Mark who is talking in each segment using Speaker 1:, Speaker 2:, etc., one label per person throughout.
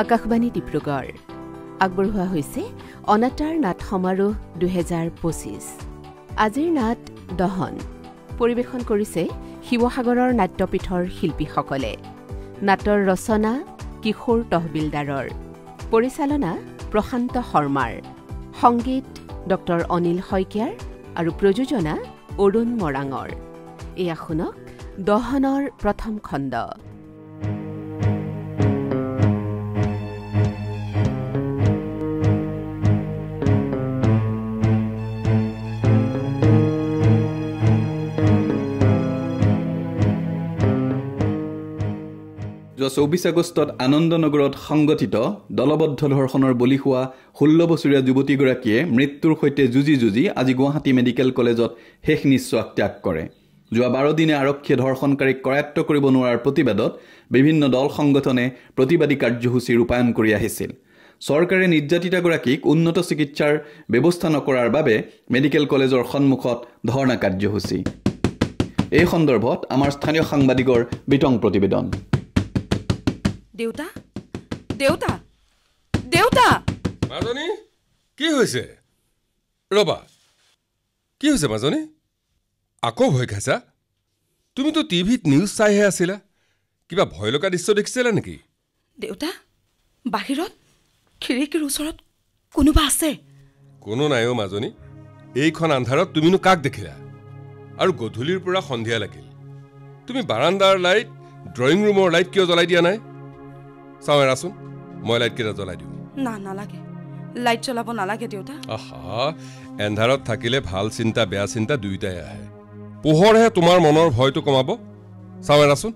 Speaker 1: আকাশবাণী ডিব্ৰুগড় আগবঢ়োৱা হৈছে অনাতাঁৰ নাট সমাৰোহ 2025 আজিৰ নাট দহন পৰিৱেশন কৰিছে শিৱসাগৰৰ নাট্যপীঠৰ শিল্পীসকলে নাটৰ ৰচনা কিশোৰ তহবিলদাৰৰ পৰিচালনা প্ৰশান্ত শৰ্মাৰ সংগীত ডক্টৰ অনিল শইকীয়াৰ আৰু প্ৰযোজনা অৰুণ মৰাঙৰ এয়া শুনক দহনৰ প্ৰথম খণ্ড
Speaker 2: যোৱা 24 আগষ্টত আনন্দনগৰত সংগঠিত দলবদ্ধ ধৰ্ষণৰ বলি হোৱা 16 বছৰীয়া যুৱতীগৰাকীয়ে মৃত্যুৰ সৈতে যুঁজি আজি গুৱাহাটী মেডিকেল কলেজত শেষ নিশ্বাস ত্যাগ কৰে। যোৱা 12 দিনে আৰক্ষীয়ে ধৰ্ষণকাৰীক কৰায়ত্ব কৰিব নোৱাৰাৰ প্ৰতিবাদত বিভিন্ন দল সংগঠনে প্ৰতিবাদী কাৰ্যসূচী ৰূপায়ণ কৰি আহিছিল। চৰকাৰে নিৰ্যাতিতাগৰাকীক উন্নত চিকিৎসাৰ ব্যৱস্থা নকৰাৰ বাবে মেডিকেল কলেজৰ সন্মুখত ধৰ্ণা কাৰ্যসূচী। এই সন্দৰ্ভত আমাৰ স্থানীয় সাংবাদিকৰ বিতং প্ৰতিবেদন।
Speaker 3: দেউতা দেউতা দেউতা
Speaker 4: মাজনী কি হৈছে? ৰবা, কি হৈছে মাজনী? আকৌ ভয় খাইছা? তুমিতো টিভিত নিউজ চাইহে আছিলা। কিবা ভয় লগা দৃশ্য দেখিছিলা নেকি?
Speaker 3: দেউতা, বাহিৰত খিৰিকীৰ ওচৰত কোনোবা আছে?
Speaker 4: কোনো নাইও মাজনী। এইখন আন্ধাৰত তুমিনো কাক দেখিলা? আৰু গধূলিৰ পৰা সন্ধিয়া লাগিল, তুমি বাৰাণ্ডাৰ লাইট, ড্ৰয়িং ৰুমৰ লাইট কিয় জ্বলাই দিয়া নাই? চাওঁ এৰাচোন, মই লাইটকেইটা জ্বলাই দিওঁ।
Speaker 3: না, নালাগে, লাইট জ্বলাব নালাগে দেউতা।
Speaker 4: আহা, এন্ধাৰত থাকিলে ভাল চিন্তা বেয়া চিন্তা দুয়োটাই আহে। পোহৰহে তোমাৰ মনৰ ভয়টো কমাব। চাওঁ এৰাচোন।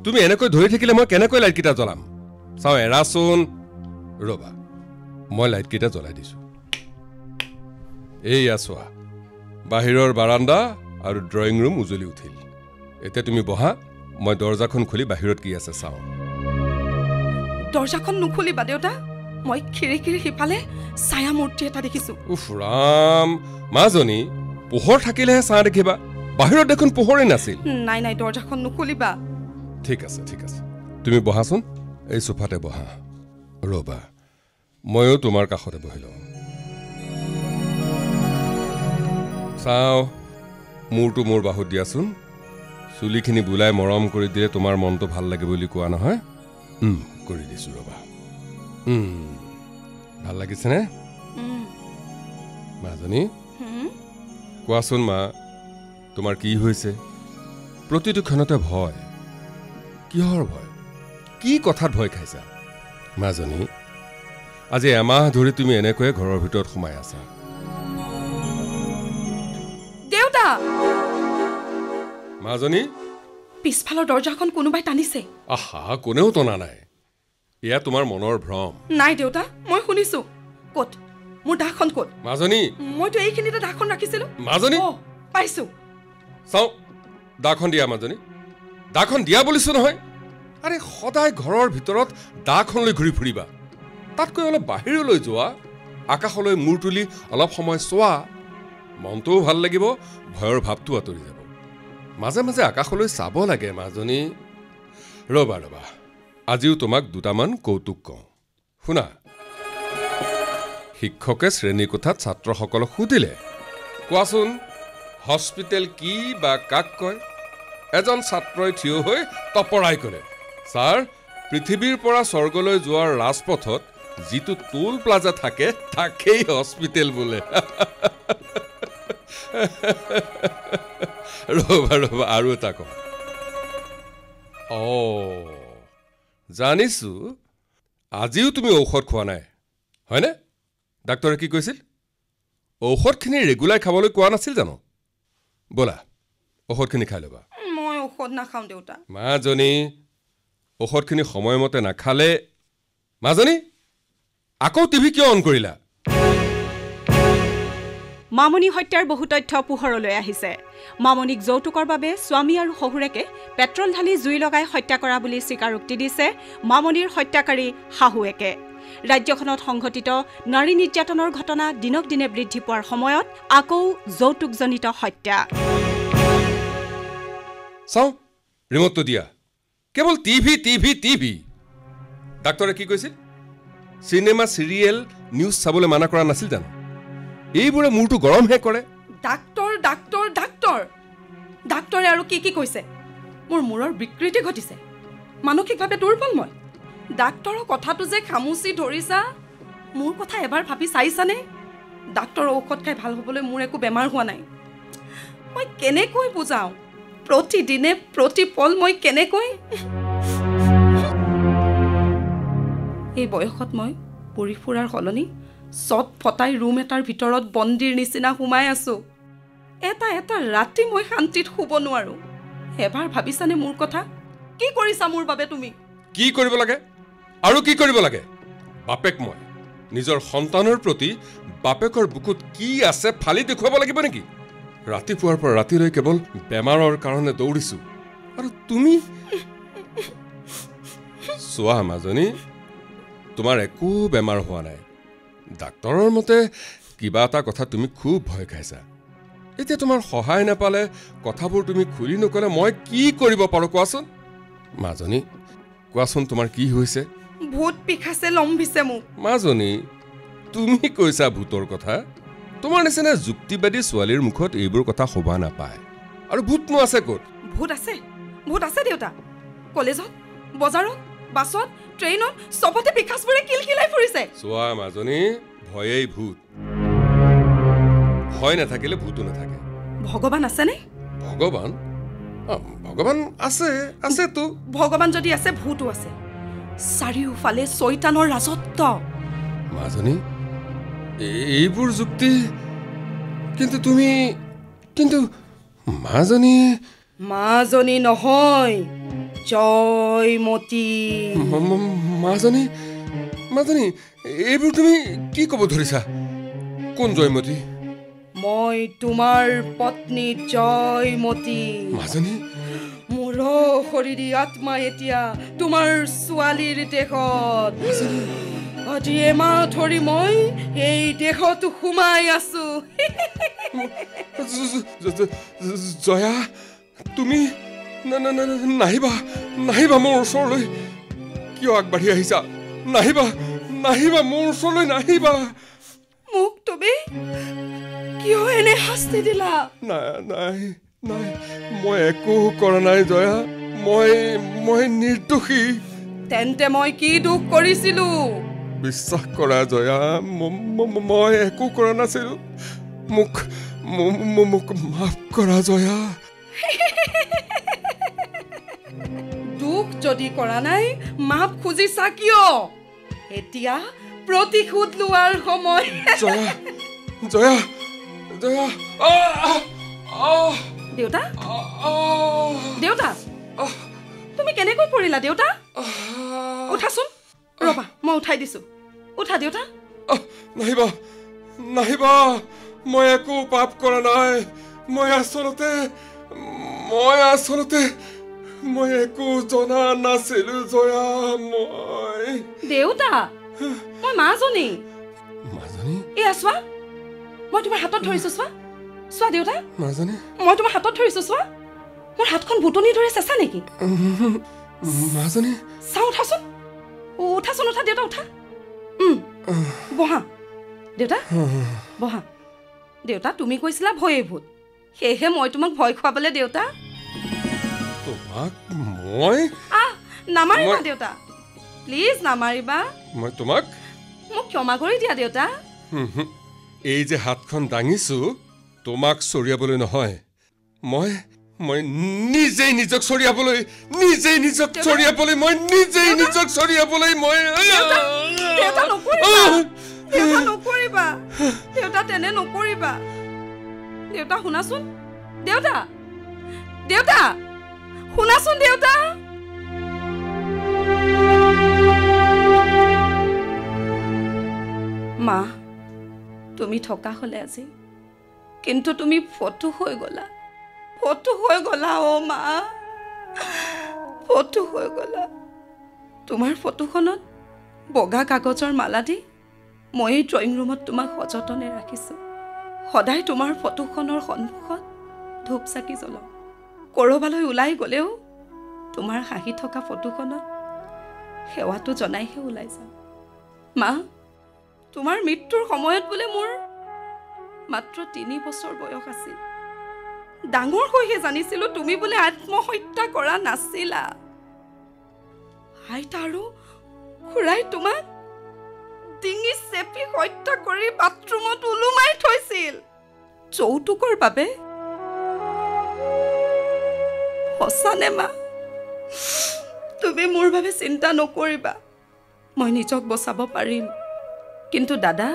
Speaker 4: তুমি এনেকৈ ধৰি থাকিলে মই কেনেকৈ লাইটকেইটা জ্বলাম? চাওঁ এৰাচোন। ৰবা, মই লাইটকেইটা জ্বলাই দিছোঁ। এইয়া চোৱা, বাহিৰৰ বাৰাণ্ডা আৰু ড্ৰয়িং ৰুম উজ্বলি উঠিল। এতিয়া তুমি বহা, মই দৰ্জাখন খুলি বাহিৰত কি আছে চাওঁ।
Speaker 3: দৰ্জাখন নুখুলিবা দেউতা, মই খিৰিকীৰ সিফালে ছায়া মূৰ্তি এটা দেখিছো।
Speaker 4: উফ ৰাম, মাজনী পোহৰ থাকিলেহে ছায়া দেখিবা, বাহিৰত দেখোন পোহৰে নাছিল।
Speaker 3: নাই নাই, দৰ্জাখন নুখুলিবা।
Speaker 4: ঠিক আছে ঠিক আছে, তুমি বহাচোন, এই সোফাতে বহা। ৰবা, ময়ো তোমাৰ কাষতে বহি লওঁ। চাওঁ, মূৰটো মোৰ বাহুত দিয়াচোন। চুলিখিনি বুলাই মৰম কৰি দিলে তোমাৰ মনটো ভাল লাগে বুলি কোৱা নহয়? কৰি দিছো ৰবা। ভাল লাগিছেনে মাজনী? কোৱাচোন মা, তোমাৰ কি হৈছে? প্ৰতিটো ক্ষণতে ভয়। কিহৰ ভয়? কি কথাত ভয় খাইছা মাজনী? আজি এমাহ ধৰি তুমি এনেকৈয়ে ঘৰৰ ভিতৰত সোমাই আছা।
Speaker 3: দেউতা!
Speaker 4: মাজনী,
Speaker 3: পিছফালৰ দৰ্জাখন কোনোবাই টানিছে।
Speaker 4: আহা, কোনেও টনা নাই। এয়া তোমাৰ মনৰ ভ্ৰম।
Speaker 3: নাই দেউতা, মই শুনিছো। ক'ত মোৰ দাখন? ক'ত
Speaker 4: মাজনী?
Speaker 3: মইতো এইখিনিতে দাখন ৰাখিছিলো।
Speaker 4: মাজনী,
Speaker 3: পাইছো।
Speaker 4: চাওঁ, দাখন দিয়া মাজনী, দাখন দিয়া বুলিছো নহয়। আৰে সদায় ঘৰৰ ভিতৰত দাখন লৈ ঘূৰি ফুৰিবা। তাতকৈ অলপ বাহিৰলৈ যোৱা, আকাশলৈ মূৰ তুলি অলপ সময় চোৱা, মনটোও ভাল লাগিব, ভয়ৰ ভাৱটো আঁতৰি যাব। মাজে মাজে আকাশলৈ চাব লাগে মাজনী। ৰবা ৰবা, আজিও তোমাক দুটামান কৌতুক কওঁ, শুনা। শিক্ষকে শ্ৰেণী কোঠাত ছাত্ৰসকলক সুধিলে, কোৱাচোন হস্পিটেল কি বা কাক কয়? এজন ছাত্ৰই থিয় হৈ তপৰাই ক'লে, ছাৰ, পৃথিৱীৰ পৰা স্বৰ্গলৈ যোৱাৰ ৰাজপথত যিটো টোল প্লাজা থাকে তাকেই হস্পিটেল বোলে। ৰবা ৰবা, আৰু এটা কওঁ। জানিছো আজিও তুমি ঔষধ খোৱা নাই, হয়নে? ডাক্তৰে কি কৈছিল? ঔষধখিনি ৰেগুলাৰ খাবলৈ কোৱা নাছিল জানো? ব'লা, ঔষধখিনি খাই ল'বা।
Speaker 3: মই ঔষধ নাখাওঁ দেউতা।
Speaker 4: মাজনী, ঔষধখিনি সময়মতে নাখালে। মাজনী, আকৌ টিভি কিয় অন কৰিলা?
Speaker 5: মামনি হত্যাৰ বহু তথ্য পোহৰলৈ আহিছে। মামনিক যৌতুকৰ বাবে স্বামী আৰু শহুৰেকে পেট্ৰল ঢালি জুই লগাই হত্যা কৰা বুলি স্বীকাৰোক্তি দিছে মামনিৰ হত্যাকাৰী শাহুৱেকে। ৰাজ্যখনত সংঘটিত নাৰী নিৰ্যাতনৰ ঘটনা দিনক দিনে বৃদ্ধি পোৱাৰ সময়ত আকৌ যৌতুকজনিত হত্যা।
Speaker 4: চাওঁ, ৰিমোটটো দিয়া। কেৱল টিভি টিভি টিভি। ডাক্তৰে কি কৈছিল চিনেমা চিৰিয়েল নিউজ চাবলৈ মানা কৰা নাছিল জানো এইবোৰে মূৰটো গৰমহে কৰে
Speaker 3: ডাক্তৰ ডাক্তৰ ডাক্তৰ ডাক্তৰে আৰু কি কৈছে মোৰ মূৰৰ বিকৃতি ঘটিছে মানসিকভাৱে দুৰ্বল মই ডাক্তৰৰ কথাটো যে খামুচি ধৰিছা মোৰ কথা এবাৰ ভাবি চাইছানে ডাক্তৰৰ ঔষধ খাই ভাল হ'বলৈ মোৰ একো বেমাৰ হোৱা নাই মই কেনেকৈ বুজাওঁ প্ৰতিদিনে প্ৰতিপল মই কেনেকৈ এই বয়সত মই পৰি ফুৰাৰ সলনি চট ফটাই ৰুম এটাৰ ভিতৰত বন্দীৰ নিচিনা সোমাই আছো এটা এটা ৰাতি মই শান্তিত শুব নোৱাৰো এবাৰ ভাবিছানে মোৰ কথা কি কৰিছা মোৰ বাবে তুমি
Speaker 4: কি কৰিব লাগে আৰু কি কৰিব লাগে বাপেক মই নিজৰ সন্তানৰ প্ৰতি বাপেকৰ বুকুত কি আছে ফালি দেখুৱাব লাগিব নেকি ৰাতিপুৱাৰ পৰা ৰাতিলৈ কেৱল বেমাৰৰ কাৰণে দৌৰিছো আৰু তুমি চোৱা মাজনী তোমাৰ একো বেমাৰ হোৱা নাই ডাক্তৰৰ মতে কিবা এটা কথা তুমি খুব ভয় খাইছা এতিয়া তোমাৰ সহায় নাপালে কথাবোৰ তুমি খুলি নকলে মই কি কৰিব পাৰো কোৱাচোন মাজনী কোৱাচোন তোমাৰ কি হৈছে
Speaker 3: ভূত পিখাছে লম্বিছে মোক
Speaker 4: মাজনী তুমি কৈছা ভূতৰ কথা তোমাৰ নিচিনা যুক্তিবাদী ছোৱালীৰ মুখত এইবোৰ কথা শোভা নাপায় আৰু ভূতনো আছে ক'ত
Speaker 3: ভূত আছে দেউতা কলেজত বজাৰত বাছত ট্ৰেইনত সবতে পিখাছবোৰে কিলকিলাই ফুৰিছে
Speaker 4: চোৱা মাজনী ভয়েই ভূত ভয় নাথাকিলে ভূতো নাথাকে
Speaker 3: ভগৱান আছেনে
Speaker 4: ভগৱান আছে তো
Speaker 3: ভগৱান যদি আছে ভূতো আছে চাৰিওফালে শয়তানৰ ৰাজত্ব
Speaker 4: মাজনী এইবোৰ যুক্তি কিন্তু মাজনী
Speaker 3: নহয় জয়মতী
Speaker 4: মাজনী এইবোৰ তুমি কি ক'ব ধৰিছা কোন জয়মতী
Speaker 3: মই তোমাৰ পত্নী জয়মতী
Speaker 4: মাজনী
Speaker 3: মোৰ শৰীৰী আত্মা এতিয়া তোমাৰ ছোৱালীৰ দেহত আজি এমাহ ধৰি মই এই দেহত সোমাই আছো
Speaker 4: জয়া তুমি নাহিবা মোৰ ওচৰলৈ কিয় আগবাঢ়ি আহিছা নাহিবা মোৰ ওচৰলৈ নাহিবা
Speaker 3: মোক তুমি কিয় এনে শাস্তি দিলা
Speaker 4: নাই মই একো কৰা নাই জয়া মই নিৰ্দোষী
Speaker 3: তেন্তে মই কি দুখ কৰিছিলো
Speaker 4: বিশ্বাস কৰা জয়া মই একো কৰা নাছিলো মোক মাফ কৰা জয়া
Speaker 3: দুখ যদি কৰা নাই মাফ খুজিছা কিয় এতিয়া প্ৰতিশোধ লোৱাৰ সময়
Speaker 4: জয়া
Speaker 3: দেউতা তুমি কেনেকৈ পৰিলা দেউতা উঠাচোন ৰবা মই উঠাই দিছো উঠা দেউতা
Speaker 4: নাহিবা মই একো পাপ কৰা নাই মই একো জনা নাছিলো জয়া মই
Speaker 3: দেউতা মই মাজনী এয়া চোৱা মই তোমাৰ হাতত ধৰিছো চোৱা দেউতা
Speaker 4: মাজনী
Speaker 3: মই তোমাৰ হাতত ধৰিছো চোৱা মোৰ হাতখন বুটনিৰ দৰে চেঁচা নেকি
Speaker 4: মাজনী
Speaker 3: চাওঁ উঠাচোন উঠা দেউতা উঠা বহা দেউতা বহা দেউতা তুমি কৈছিলা ভয়েই ভূত সেয়েহে মই তোমাক ভয় খুৱাবলৈ দেউতা
Speaker 4: তোমাক মই
Speaker 3: নামাৰিবা দেউতা প্লিজ নামাৰিবা
Speaker 4: মই তোমাক
Speaker 3: মোক ক্ষমা কৰি দিয়া দেউতা
Speaker 4: এই যে হাতখন দাঙিছো তোমাক চৰিয়াবলৈ নহয় মই নিজেই নিজক চৰিয়াবলৈ মই
Speaker 3: দেউতা নকৰিবা দেউতা তেনে নকৰিবা দেউতা শুনাচোন দেউতা শুনাচোন দেউতা মা তুমি থকা হলে আজি কিন্তু তুমি ফটো হৈ গলা অ মা ফটো হৈ গলা তোমাৰ ফটোখনত বগা কাগজৰ মালা দি মই ড্ৰয়িং ৰুমত তোমাক সযতনে ৰাখিছো সদায় তোমাৰ ফটোখনৰ সন্মুখত ধূপ চাকি জ্বলাওঁ কৰবালৈ ওলাই গলেও তোমাৰ হাঁহি থকা ফটোখনত সেৱাটো জনাইহে ওলাই যাম। মা, তোমাৰ মৃত্যুৰ সময়ত বোলে মোৰ মাত্ৰ 3 বছৰ বয়স আছিল। ডাঙৰ হৈহে জানিছিলো তুমি বোলে আত্মহত্যা কৰা নাছিলা। আইতা আৰু খুৰাই তোমাক ডিঙি চেপি হত্যা কৰি বাথৰুমত ওলোমাই থৈছিল যৌতুকৰ বাবে। সঁচানে মা? তুমি মোৰ বাবে চিন্তা নকৰিবা, মই নিজক বচাব পাৰিম। কিন্তু দাদা,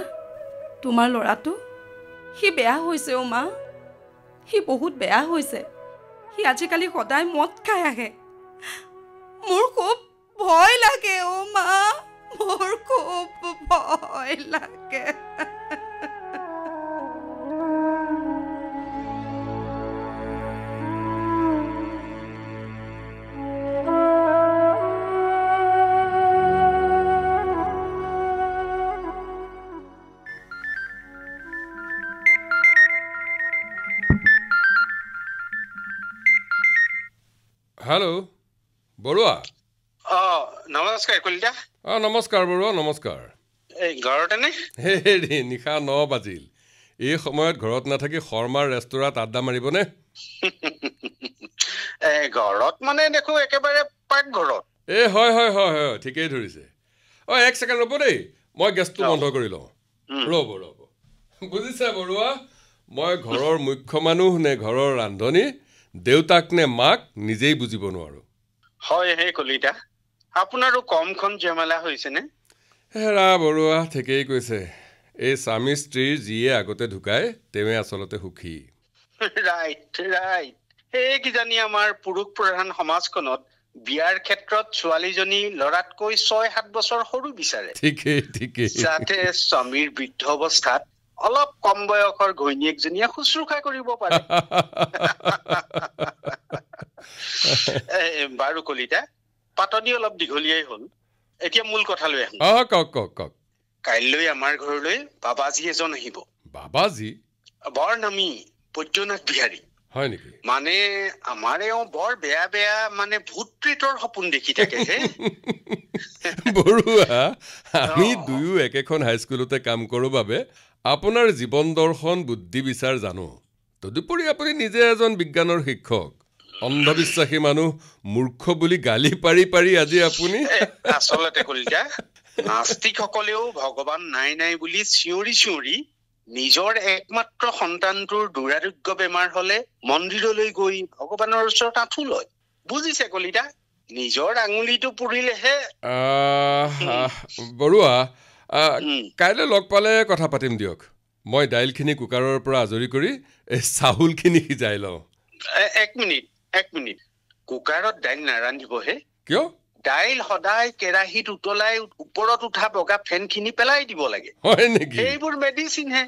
Speaker 3: তোমাৰ ল'ৰাটো সি বেয়া হৈছে অ' মা, সি বহুত বেয়া হৈছে। সি আজিকালি সদায় মদ খাই আহে। মোৰ খুব ভয় লাগে অ' মা, মোৰ খুব ভয় লাগে।
Speaker 4: হেল্ল' বৰুৱা।
Speaker 6: নমস্কাৰ কলিতা।
Speaker 4: নমস্কাৰ বৰুৱা, নমস্কাৰ।
Speaker 6: এই ঘৰতেনে?
Speaker 4: হেৰি, নিশা 9 বাজিল। এই সময়ত ঘৰত নাথাকি শৰ্মাৰ ৰেষ্টুৰাঁত আড্ডা মাৰিবনে?
Speaker 6: ঘৰত মানে দেখো একেবাৰে পাকঘৰত।
Speaker 4: হয়, ঠিকেই ধৰিছে। 1 ছেকেণ্ড ৰ'ব দেই, মই গেছটো বন্ধ কৰি লওঁ। ৰ'ব। বুজিছা বৰুৱা, মই ঘৰৰ মুখ্য মানুহ নে ঘৰৰ ৰান্ধনি, দেউতাক নে মাক নিজেই বুজিব নোৱাৰো।
Speaker 6: হয় হে কলিতা, আপোনাৰো কমখন জেমেলা হৈছেনে?
Speaker 4: হেৰা বৰুৱা, ঠিকেই কৈছে। এই স্বামী স্ত্ৰীৰ যিয়ে আগতে ঢুকায় তেওঁৱে আচলতে সুখী।
Speaker 6: ৰাইট। সেই কিজানি আমাৰ পুৰুষ প্ৰধান সমাজখনত বিয়াৰ ক্ষেত্ৰত ছোৱালীজনী ল'ৰাতকৈ 6-7 বছৰ সৰু বিচাৰে।
Speaker 4: ঠিকেই।
Speaker 6: যাতে স্বামীৰ বৃদ্ধ অৱস্থাত অলপ কম বয়সৰ ঘৈণীয়েকজনীয়ে শুশ্ৰূষা কৰিব পাৰে। বাৰু কলিতা, পাতনি অলপ দীঘলীয়াই হ'ল। এতিয়া মূল কথালৈ আহিম।
Speaker 4: কওক।
Speaker 6: কাইলৈ আমাৰ ঘৰলৈ বাবাজী এজন আহিব।
Speaker 4: বাবাজী?
Speaker 6: বৰ নামী বৈদ্যনাথ বিহাৰী।
Speaker 4: হয় নেকি?
Speaker 6: মানে আমাৰ এওঁ বৰ বেয়া মানে ভূত প্ৰেতৰ সপোন দেখি থাকে হে।
Speaker 4: বৰুৱা, আমি দুয়ো একেখন হাইস্কুলতে কাম কৰোঁ বাবে আপোনাৰ জীৱন দৰ্শন বুদ্ধি বিচাৰ জানো। তদুপৰি আপুনি নিজে এজন বিজ্ঞানৰ শিক্ষক। অন্ধবিশ্বাসী মানুহ মূৰ্খ বুলি গালি পাৰি আজি আপুনি।
Speaker 6: আচলতে কলিতা, নাস্তিকসকলেও ভগৱান নাই বুলি চিঞৰি নিজৰ একমাত্ৰ সন্তানটোৰ দুৰাৰোগ্য বেমাৰ হলে মন্দিৰলৈ গৈ ভগৱানৰ ওচৰত আঁঠু লয়। বুজিছে কলিতা, নিজৰ আঙুলিটো পুৰিলেহে।
Speaker 4: বৰুৱা, কাইলৈ লগ পালে কথা পাতিম দিয়ক। মই দাইলখিনি কুকাৰৰ পৰা আজৰি কৰি চাউলখিনি সিজাই লওঁ।
Speaker 6: এক মিনিট, কুকাৰত দাইল নাৰান্ধিবহে।
Speaker 4: কিয়?
Speaker 6: দাইল সদায় কেৰাহীত উতলাই ওপৰত উঠা বগা ফেনখিনি পেলাই দিব লাগে।
Speaker 4: হয় নেকি?
Speaker 6: সেইবোৰ মেডিচিন হে।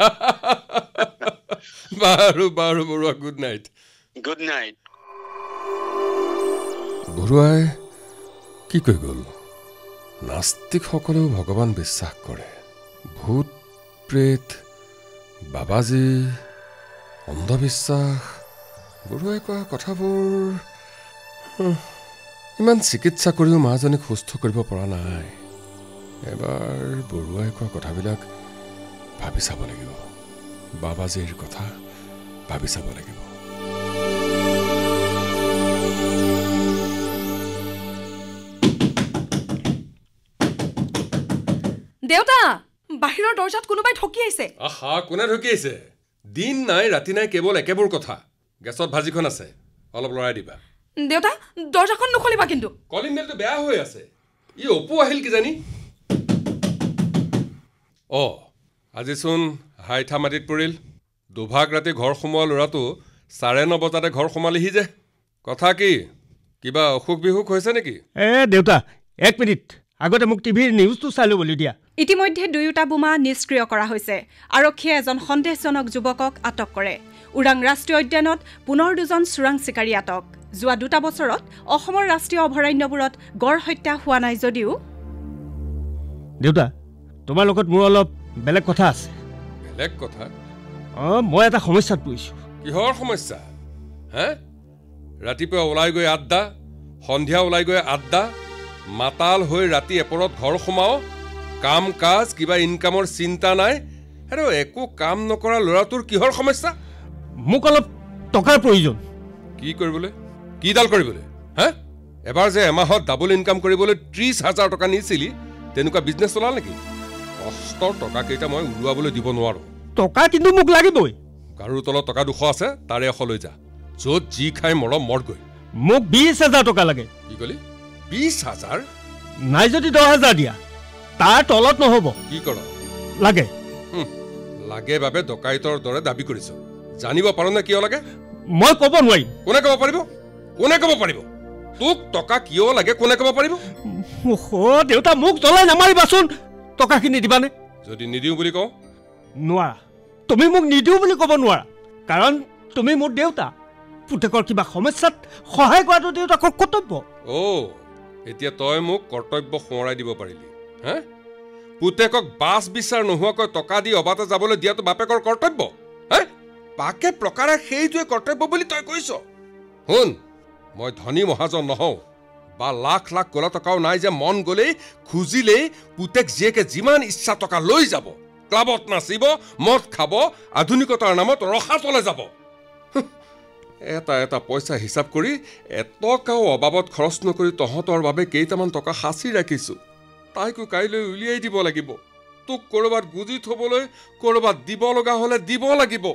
Speaker 4: বাৰু বৰুৱা, গুড নাইট। বৰুৱাই কি কৈ গ'ল? নাস্তিকসকলেও ভগৱান বিশ্বাস কৰে। ভূত প্ৰেত, বাবাজী, অন্ধবিশ্বাস। বৰুৱাই কোৱা কথাবোৰ ইমান চিকিৎসা কৰিও মাজনীক সুস্থ কৰিব পৰা নাই। এবাৰ বৰুৱাই কোৱা কথাবিলাক ভাবি চাব লাগিব। বাবাজীৰ কথা ভাবি চাব লাগিব।
Speaker 3: দেউতা, বাহিৰৰ দৰ্জাত কোনোবাই ঠকি আহিছে।
Speaker 4: কোনে ঠকি আহিছে? দিন নাই ৰাতি নাই, কেৱল একেবোৰ কথা। গেছত ভাজিখন আছে, অলপ লৰাই দিবা।
Speaker 3: দেউতা, দৰ্জাখন নুখুলিবা কিন্তু।
Speaker 4: কলিং বেলটো বেয়া হৈ আছে। ই অপু আহিল কিজানি। আজিচোন হাইঠা মাটিত পৰিল। দুভাগ ৰাতি ঘৰ সোমোৱা ল'ৰাটো 9:30 বজাতে ঘৰ সোমালেহি যে। কথা কি, কিবা অসুখ বিসুখ হৈছে নেকি?
Speaker 7: দেউতা, 1 মিনিট, আগতে মোক টিভিৰ নিউজটো চাই ল'বলৈ দিয়া।
Speaker 5: ইতিমধ্যে 2টা বোমা নিষ্ক্ৰিয় কৰা হৈছে। আৰক্ষীয়ে এজন সন্দেহজনক যুৱকক আটক কৰে। ওৰাং ৰাষ্ট্ৰীয় উদ্যানত পুনৰ 2জন চোৰাং চিকাৰী আটক। যোৱা 2টা বছৰত অসমৰ ৰাষ্ট্ৰীয় অভয়াৰণ্যবোৰত গড় হত্যা হোৱা নাই যদিও।
Speaker 7: দেউতা, তোমাৰ লগত মোৰ অলপ বেলেগ কথা আছে।
Speaker 4: বেলেগ কথা?
Speaker 7: মই এটা সমস্যাত পৰিছোঁ।
Speaker 4: কিহৰ সমস্যা? ৰাতিপুৱা ওলাই গৈ আড্ডা, সন্ধিয়া ওলাই গৈ আড্ডা, মাতাল হৈ ৰাতি এপৰত ঘৰ সোমাও, কাম কাজ কিবা ইনকামৰ চিন্তা নাই, আৰু একো কাম নকৰা ল'ৰাটোৰ কিহৰ সমস্যা?
Speaker 7: মোক অলপ টকাৰ প্ৰয়োজন।
Speaker 4: কি কৰিবলৈ? কিডাল কৰিবলৈ? হা? এবাৰ যে এমাহত ডাবল ইনকাম কৰিবলৈ 30,000 টকা নিছিলি, তেনেকুৱা বিজনেছ চলাল নেকি? কষ্টৰ টকা কেইটা মই উৰুৱাবলৈ দিব নোৱাৰো।
Speaker 7: টকা কিন্তু মোক লাগিবই।
Speaker 4: গাৰুৰ তলত টকা 200 আছে, তাৰে 100 লৈ যা। য'ত যি খাই মৰম মৰগৈ।
Speaker 7: মোক 20,000 টকা লাগে।
Speaker 4: কি ক'লি? 20,000?
Speaker 7: নাই যদি 10,000 দিয়া, তাৰ তলত নহ'ব।
Speaker 4: কি কৰ?
Speaker 7: লাগে।
Speaker 4: লাগে বাবে ডকাইতৰ দৰে দাবী কৰিছ। জানিব পাৰো নে কিয় লাগে?
Speaker 7: মই ক'ব নোৱাৰিম।
Speaker 4: কোনে ক'ব পাৰিব? কোনে ক'ব পাৰিব? তোক টকা কিয় লাগে কোনে ক'ব পাৰিব?
Speaker 7: দেউতা মোক জ্বলাই নামাৰিবাচোন। টকাখিনি দিবানে?
Speaker 4: যদি নিদিওঁ বুলি কওঁ?
Speaker 7: নোৱাৰা। তুমি মোক নিদিওঁ বুলি ক'ব নোৱাৰা, কাৰণ তুমি মোৰ দেউতা। পুতেকৰ কিবা সমস্যাত সহায় কৰাটো দেউতাকৰ কৰ্তব্য।
Speaker 4: এতিয়া তই মোক কৰ্তব্য সোঁৱৰাই দিব পাৰিলি? হা? পুতেকক বাছ বিচাৰ নোহোৱাকৈ টকা দি অবাতে যাবলৈ দিয়াটো বাপেকৰ কৰ্তব্য? হা? পাকে প্ৰকাৰে সেইটোৱে কৰ্তব্য বুলি তই কৈছ? শুন, মই ধনী মহাজন নহওঁ, বা লাখ লাখ কলা টকাও নাই যে মন গ'লেই খুজিলেই পুতেক জীয়েকে যিমান ইচ্ছা টকা লৈ যাব, ক্লাবত নাচিব, মদ খাব, আধুনিকতাৰ নামত ৰখাতলৈ যাব। এটা এটা পইচা হিচাপ কৰি এটকাও অবাবত খৰচ নকৰি তহঁতৰ বাবে কেইটামান টকা সাঁচি ৰাখিছোঁ। তাইকো কাইলৈ উলিয়াই দিব লাগিব। তোক ক'ৰবাত গুজি থ'বলৈ, ক'ৰবাত দিব লগা হ'লে দিব লাগিব।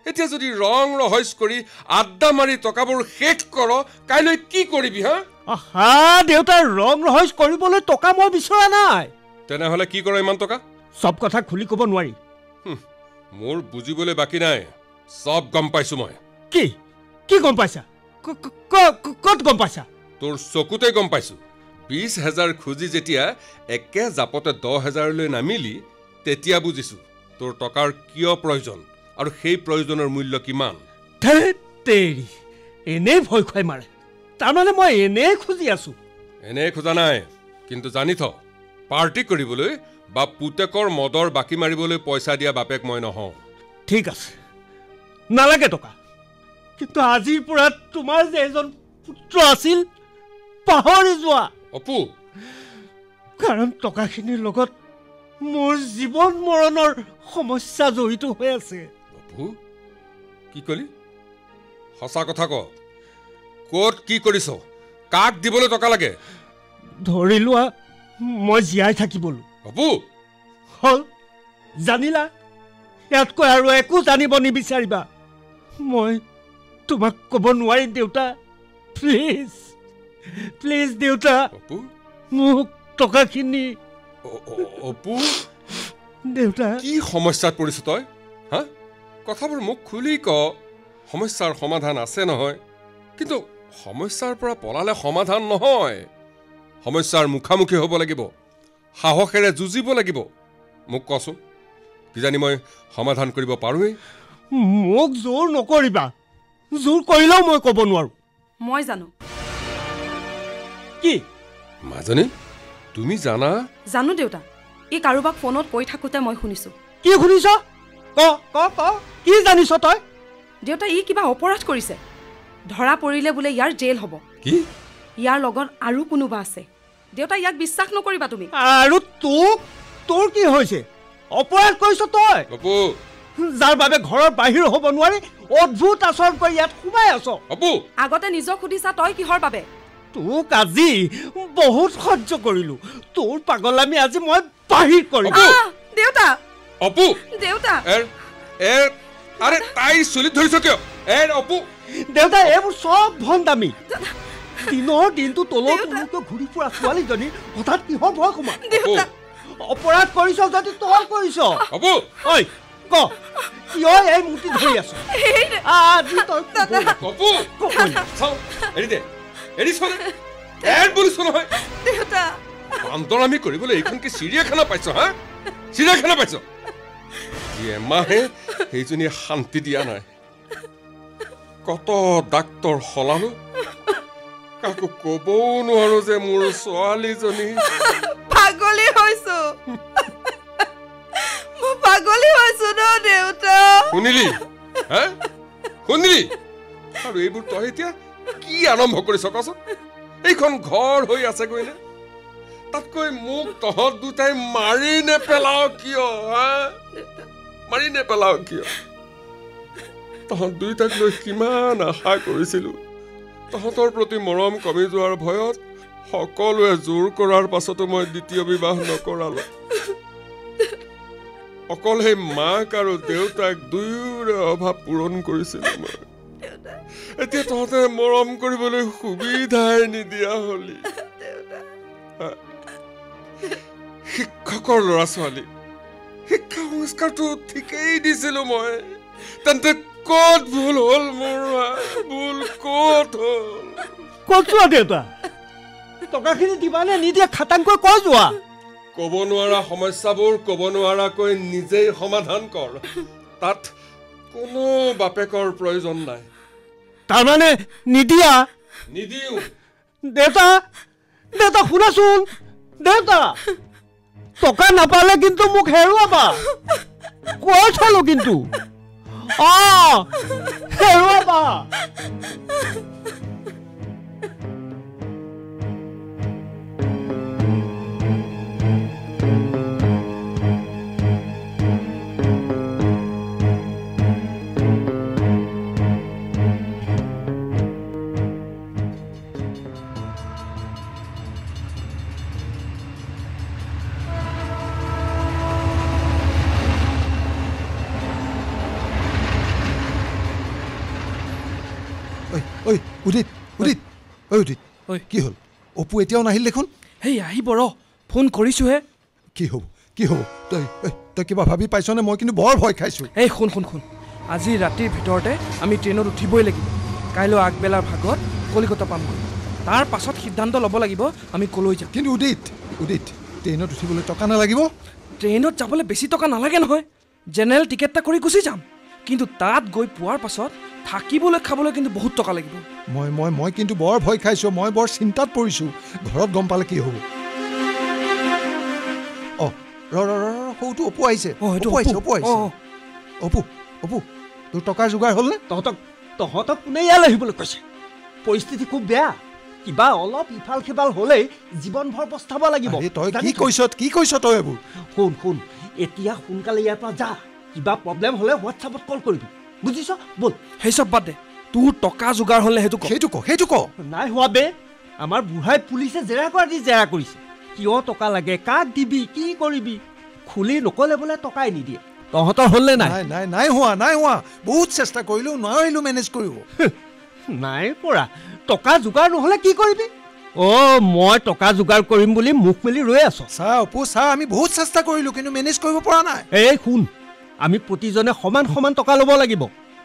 Speaker 4: এতিয়া যদি ৰং ৰহইচ কৰি আড্ডা মাৰি টকাবোৰ শেষ কৰ, কাইলৈ কি কৰিবি? হা
Speaker 7: দেউতা, ৰং ৰহইচ কৰিবলৈ টকা মই বিচৰা নাই।
Speaker 4: তেনেহ'লে কি কৰ ইমান টকা?
Speaker 7: চব কথা খুলি ক'ব নোৱাৰি।
Speaker 4: মোৰ বুজিবলৈ বাকী নাই, চব গম পাইছো মই।
Speaker 7: কি কি গম পাইছা? ক'ত গম পাইছা?
Speaker 4: তোৰ চকুতে গম পাইছো। 20,000 খুজি যেতিয়া একে জাপতে 10,000লৈ নামিলি, তেতিয়া বুজিছো তোৰ টকাৰ কিয় প্ৰয়োজন আৰু সেই প্ৰয়োজনৰ মূল্য কিমান।
Speaker 7: এনেই ভয় খুৱাই মাৰে। তাৰমানে মই এনেই খুজি আছো?
Speaker 4: এনেই খোজা নাই, কিন্তু জানি থ, পাৰ্টি কৰিবলৈ বা পুতেকৰ মদৰ বাকী মাৰিবলৈ পইচা দিয়া বাপেক মই নহওঁ।
Speaker 7: ঠিক আছে, নালাগে টকা, কিন্তু আজিৰ পৰা তোমাৰ যে এজন পুত্ৰ আছিল পাহৰি যোৱা।
Speaker 4: অপু,
Speaker 7: কাৰণ টকাখিনিৰ লগত মোৰ জীৱন মৰণৰ সমস্যা জড়িত হৈ আছে।
Speaker 4: অপু, কি কলি? সঁচা কথা ক। ক'ত কি কৰিছ? কাক দিবলৈ টকা লাগে?
Speaker 7: ধৰি লোৱা মই জীয়াই থাকিবলৈ।
Speaker 4: অপু,
Speaker 7: হ'ল জানিলা? ইয়াতকৈ আৰু একো জানিব নিবিচাৰিবা। মই তোমাক ক'ব নোৱাৰিম দেউতা। প্লিজ প্লিজ দেউতা,
Speaker 4: অপু,
Speaker 7: মোক টকাখিনি।
Speaker 4: অপু,
Speaker 7: দেউতা,
Speaker 4: কি সমস্যাত পৰিছ তই? হা? কথাবোৰ মোক খুলি ক। সমস্যাৰ সমাধান আছে নহয়, কিন্তু সমস্যাৰ পৰা পলালে সমাধান নহয়। সমস্যাৰ মুখামুখি হ'ব লাগিব, সাহসেৰে যুঁজিব লাগিব। মোক কচোন, কিজানি মই সমাধান কৰিব পাৰোঁৱেই।
Speaker 7: মোক জোৰ নকৰিবা। জোৰ কৰিলেও মই ক'ব নোৱাৰো।
Speaker 3: মই জানো।
Speaker 7: কি?
Speaker 4: মাজনী, তুমি জানা?
Speaker 3: জানো দেউতা, ই কাৰোবাক ফোনত কৈ থাকোঁতে মই শুনিছোঁ।
Speaker 7: কি শুনিছ? কি জানিছ তই?
Speaker 3: দেউতা, ই কিবা অপৰাধ কৰিছে। ধৰা পৰিলে বোলে ইয়াৰ জেল হ'ব।
Speaker 4: কি?
Speaker 3: ইয়াৰ লগত আৰু কোনোবা আছে। দেউতা, ইয়াক বিশ্বাস নকৰিবা তুমি।
Speaker 7: আৰু তোৰ কি হৈছে? অপৰাধ কৰিছ তই,
Speaker 4: অপু,
Speaker 7: যাৰ বাবে ঘৰৰ বাহিৰ হ'ব নোৱাৰি অদ্ভুত আচৰণ কৰি ইয়াত সোমাই আছ।
Speaker 4: অপু,
Speaker 3: আগতে নিজক সুধিছা তই কিহৰ বাবে?
Speaker 7: তোক আজি বহুত সহ্য কৰিলো। তোৰ পাগলামি আজি মই বাহিৰ কৰিম।
Speaker 3: দেউতা,
Speaker 4: অপু,
Speaker 3: দেউতা,
Speaker 4: আৰে তাই চুলিত ধৰিছ কিয়? অপু,
Speaker 7: দেউতা, এইবোৰ চব ভণ্ডামি। দিনৰ দিনটো তলত ঘূৰি ফুৰা ছোৱালীজনী হঠাৎ কিহৰ ভয় সোমাল? অপৰাধ কৰিছ যদি তই কৰিছ।
Speaker 4: অপু,
Speaker 7: ঐ ক, কিয় এই মূৰ্তি ধৰি আছ? আজি তই
Speaker 4: অপু, এৰি দে, এৰিছ বুলিছ নহয়। বান্দৰামি কৰিবলৈ এইখন কি চিৰিয়াখানা পাইছ? হা, চিৰিয়াখানা পাইছ? এমাহে সেইজনীয়ে শান্তি দিয়া নাই। কত ডাক্তৰ সলালো, কাকো কবও নোৱাৰো যে মোৰ ছোৱালীজনী
Speaker 3: পাগলী হৈছো। মই পাগলী হৈছো ন দেউতা।
Speaker 4: শুনিলি? হা, শুনিলি? আৰু এইবোৰ তই এতিয়া কি আৰম্ভ কৰিছ কচোন? এইখন ঘৰ হৈ আছে গৈ নে? তাতকৈ মোক তহঁত দুটাই মাৰি নেপেলাও কিয় মাৰি নেপেলাও কিয় তহঁত দুইটাক লৈ কিমান আশা কৰিছিলো তহঁতৰ প্ৰতি মৰম কমি যোৱাৰ ভয়ত সকলোৱে জোৰ কৰাৰ পাছতো মই দ্বিতীয় বিবাহ নকৰালো অকল সেই মাক আৰু দেউতাক দুয়োৰে অভাৱ পূৰণ কৰিছিলো মই এতিয়া তহঁতে মৰম কৰিবলৈ সুবিধাই নিদিয়া হলি শিক্ষকৰ ল'ৰা ছোৱালী শিক্ষা সংস্কাৰটো ঠিকেই দিছিলো মই তেন্তে ক'ত ভুল হ'ল মোৰ ভুল ক'ত হ'ল
Speaker 7: ক'ত যোৱা দেউতা টকাখিনি দিবানে নিদিয়া খাটাংকৈ কৈ যোৱা
Speaker 4: ক'ব নোৱাৰা সমস্যাবোৰ ক'ব নোৱাৰাকৈ নিজেই সমাধান কৰ তাত কোনো বাপেকৰ প্ৰয়োজন নাই
Speaker 7: তাৰমানে নিদিয়া
Speaker 4: নিদিও
Speaker 7: দেউতা দেউতা শুনাচোন দেউতা টকা নাপালে কিন্তু মোক হেৰুৱাবা কৈ থলো কিন্তু হেৰুৱাবা
Speaker 8: উদিত উদিত উদিত কি হ'ল অপু এতিয়াও নাহিল দেখোন
Speaker 9: হেই আহিব ৰ ফোন কৰিছোহে
Speaker 8: কি হ'ব তই কিবা ভাবি পাইছনে মই কিন্তু বৰ ভয় খাইছোঁ
Speaker 9: এই শুন আজি ৰাতিৰ ভিতৰতে আমি ট্ৰেইনত উঠিবই লাগিব কাইলৈ আগবেলাৰ ভাগত কলিকতা পামগৈ তাৰ পাছত সিদ্ধান্ত ল'ব লাগিব আমি কলৈ যাম
Speaker 8: কিন্তু উদিত ট্ৰেইনত উঠিবলৈ টকা নালাগিব
Speaker 9: ট্ৰেইনত যাবলৈ বেছি টকা নালাগে নহয় জেনেৰেল টিকেট এটা কৰি গুচি যাম কিন্তু তাত গৈ পোৱাৰ পাছত থাকিবলৈ খাবলৈ কিন্তু বহুত টকা লাগিব
Speaker 8: মই কিন্তু বৰ ভয় খাইছোঁ মই বৰ চিন্তাত পৰিছোঁ ঘৰত গম পালে কি হ'ব সৌটো অপু আহিছে অপু তোৰ টকাৰ যোগাৰ হ'লনে
Speaker 7: তহঁতক কোনে ইয়ালৈ আহিবলৈ কৈছে পৰিস্থিতি খুব বেয়া কিবা অলপ ইফাল সিফাল হ'লেই জীৱনভৰ পস্তাব লাগিব
Speaker 8: তই কি কৈছ তই এইবোৰ
Speaker 7: শুন এতিয়া সোনকালে ইয়াৰ পৰা যা কিবা প্ৰব্লেম হ'লে হোৱাটছআপত কল কৰিবি বুজিছ বল
Speaker 9: সেই চব বাদ দে তোৰ টকা যোগাৰ হ'লে
Speaker 8: সেইটো ক
Speaker 7: নাই হোৱা বে আমাৰ বুঢ়াই পুলিচে জেৰা কৰিছে কিয় টকা লাগে কাক দিবি কি কৰিবি খুলি নকলে বোলে টকাই নিদিয়ে তহঁতৰ হ'লনে
Speaker 8: নাই হোৱা বহুত চেষ্টা কৰিলোঁ নোৱাৰিলোঁ মেনেজ কৰিব
Speaker 7: নাই পৰা টকা যোগাৰ নহ'লে কি কৰিবি মই টকা যোগাৰ কৰিম বুলি মুখ মেলি ৰৈ আছো
Speaker 8: অপু আমি বহুত চেষ্টা কৰিলোঁ কিন্তু মেনেজ কৰিব পৰা নাই
Speaker 7: এই শুন আমি প্ৰতিজনে সমান টকা ল'ব লাগিব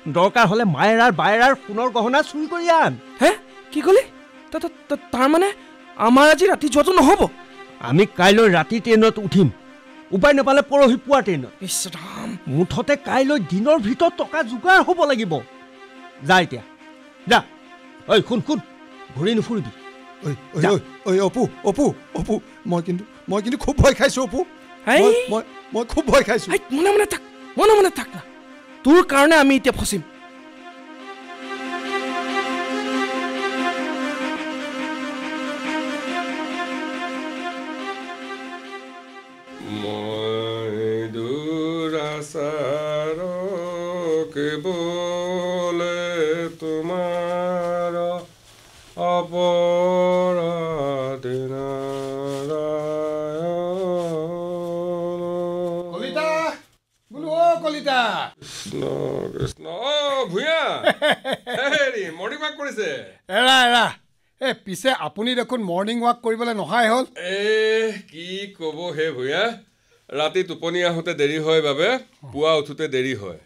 Speaker 7: দৰকাৰ হ'লে মায়েৰাৰ বায়েৰাৰ সোণৰ গহনা চুৰি কৰি আন
Speaker 9: হে কি ক'লি তাৰমানে আমাৰ আজি ৰাতি যোৱাটো নহ'ব
Speaker 7: আমি কাইলৈ ৰাতি ট্ৰেইনত উঠিম উপায় নাপালে পৰহি পুৱা ট্ৰেইনত মুঠতে কাইলৈ দিনৰ ভিতৰত টকা যোগাৰ হ'ব লাগিব যা এতিয়া যা শুন ঘূৰি নুফুৰিবি
Speaker 8: অপু মই কিন্তু খুব ভয় খাইছোঁ অপু মই খুব ভয় খাইছোঁ
Speaker 9: মনে থাক না তোৰ কাৰণে আমি এতিয়া ফচিম
Speaker 4: বলে তোমাৰ অপৰাধীন
Speaker 10: কলিতা
Speaker 4: কৃষ্ণ ভূঞা মৰ্ণিং ৱাক কৰিছে
Speaker 10: এৰা পিছে আপুনি দেখোন মৰ্ণিং ৱাক কৰিবলৈ নহাই হ'ল
Speaker 4: কি ক'ব হে ভূঞা ৰাতি টোপনি আহোঁতে দেৰি হয় বাবে পুৱা উঠোতে দেৰি হয়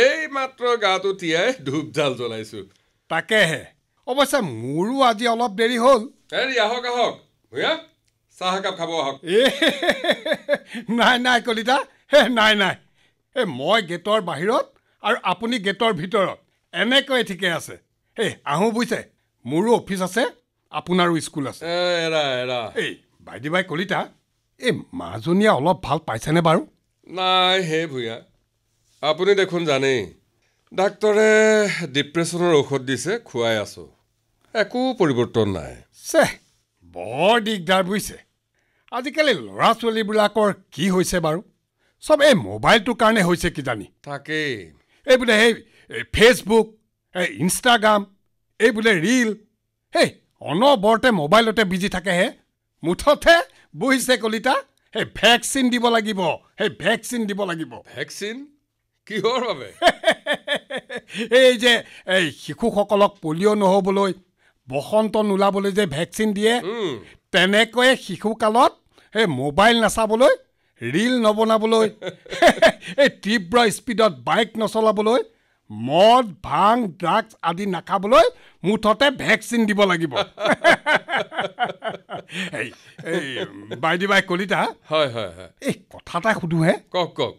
Speaker 4: এই মাত্ৰ গাটো তিয়াই ধূপ জাল জ্বলাইছো
Speaker 10: তাকেহে অৱশ্যে মোৰো আজি অলপ দেৰি হ'ল
Speaker 4: আহক ভূঞা চাহ একাপ খাব আহক
Speaker 10: নাই কলিতা নাই মই গেটৰ বাহিৰত আৰু আপুনি গেটৰ ভিতৰত এনেকৈ ঠিকে আছে আহোঁ বুজিছে মোৰো অফিচ আছে আপোনাৰো স্কুল আছে বাইদি বাই কলিতা মাজনীয়ে অলপ ভাল পাইছেনে বাৰু
Speaker 4: নাই হে ভূঞা আপুনি দেখোন জানেই ডাক্তৰে ডিপ্ৰেশ্যনৰ ঔষধ দিছে খুৱাই আছোঁ একো পৰিৱৰ্তন নাই
Speaker 10: বৰ দিগদাৰ বুজিছে আজিকালি ল'ৰা ছোৱালীবিলাকৰ কি হৈছে বাৰু চব এই মোবাইলটোৰ কাৰণে হৈছে কিজানি
Speaker 4: তাকেই
Speaker 10: এইবোলে সেই ফেচবুক এই ইনষ্টাগ্ৰাম এইবোলে ৰীল সেই অনবৰতে মোবাইলতে বিজি থাকেহে মুঠতে বহিছে কলিতা সেই ভেকচিন দিব লাগিব সেই ভেকচিন দিব লাগিব
Speaker 4: ভেকচিন কিহৰ বাবে
Speaker 10: এই যে এই শিশুসকলক পলিঅ' নহ'বলৈ বসন্ত নোলাবলৈ যে ভেকচিন দিয়ে তেনেকৈয়ে শিশুকালত সেই মোবাইল নাচাবলৈ ৰীল নবনাবলৈ এই তীব্ৰ স্পীডত বাইক নচলাবলৈ মদ ভাং ড্ৰাগছ আদি নাখাবলৈ মুঠতে ভেকচিন দিব লাগিব বাইদেউ কলিতা
Speaker 4: হয় হয় হয়
Speaker 10: এই কথা এটা সুধোহে
Speaker 4: কওক কওক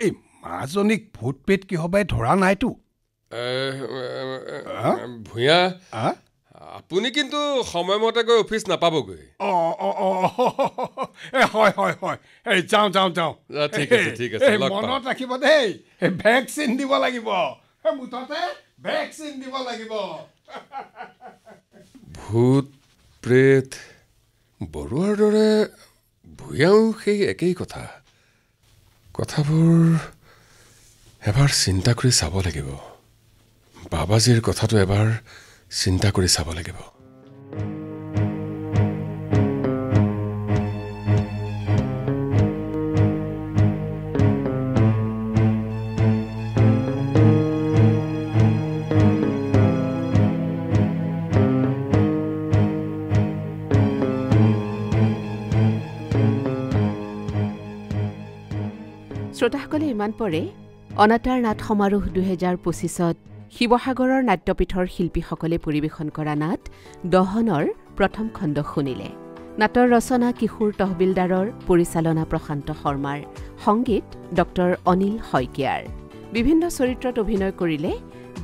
Speaker 10: এই মাজনীক ভূত পেট কিহবাই ধৰা নাইতো
Speaker 4: ভূঞা আপুনি কিন্তু সময়মতে গৈ অফিচ নাপাবগৈ
Speaker 10: হয় হয় হয় এই যাওঁ যাওঁ যাওঁ
Speaker 4: ঠিক আছে ঠিক আছে
Speaker 10: মনত ৰাখিব দেই ভেকচিন দিব লাগিব মুঠতে ভেকচিন দিব লাগিব
Speaker 4: ভূত প্ৰেত বৰুৱাৰ দৰে ভূঞাও সেই একেই কথাবোৰ এবাৰ চিন্তা কৰি চাব লাগিব বাবাজীৰ কথাটো এবাৰ চিন্তা কৰি চাব লাগিব
Speaker 1: শ্ৰোতাসকলে ইমান পৰে অনাতাঁৰ নাট সমাৰোহ 2025ত শিৱসাগৰৰ নাট্যপীঠৰ শিল্পীসকলে পৰিৱেশন কৰা নাট দহনৰ প্ৰথম খণ্ড শুনিলে নাটৰ ৰচনা কিশোৰ তহবিলদাৰৰ পৰিচালনা প্ৰশান্ত শৰ্মাৰ সংগীত ডক্টৰ অনিল শইকীয়াৰ বিভিন্ন চৰিত্ৰত অভিনয় কৰিলে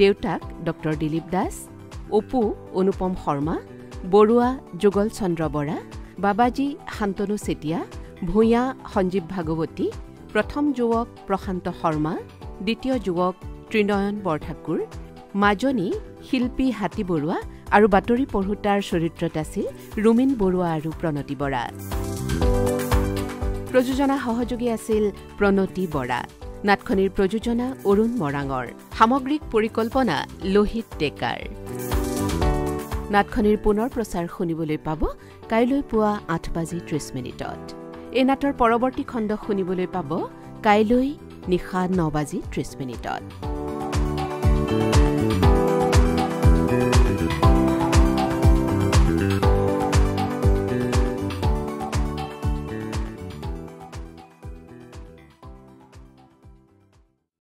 Speaker 1: দেউতাক ডক্টৰ দিলীপ দাস অপু অনুপম শৰ্মা বৰুৱা যুগল চন্দ্ৰ বৰা বাবাজী শান্তনু চেতিয়া ভূঞা সঞ্জীৱ ভাগৱতী প্ৰথম যুৱক প্ৰশান্ত শৰ্মা দ্বিতীয় যুৱক ত্ৰিনয়ন বৰঠাকুৰ মাজনী শিল্পী হাতী বৰুৱা আৰু বাতৰি পঢ়োতাৰ চৰিত্ৰত আছিল ৰুমিন বৰুৱা আৰু প্ৰণতি বৰা প্ৰযোজনা সহযোগী আছিল প্ৰণতি বৰা নাটখনিৰ প্ৰযোজনা অৰুণ মৰাঙৰ সামগ্ৰিক পৰিকল্পনা লোহিত ডেকাৰ নাটখনিৰ পুনৰ প্ৰচাৰ শুনিবলৈ পাব কাইলৈ পুৱা 8:30 এই নাটৰ পৰৱৰ্তী খণ্ড শুনিবলৈ পাব কাইলৈ নিশা 9:30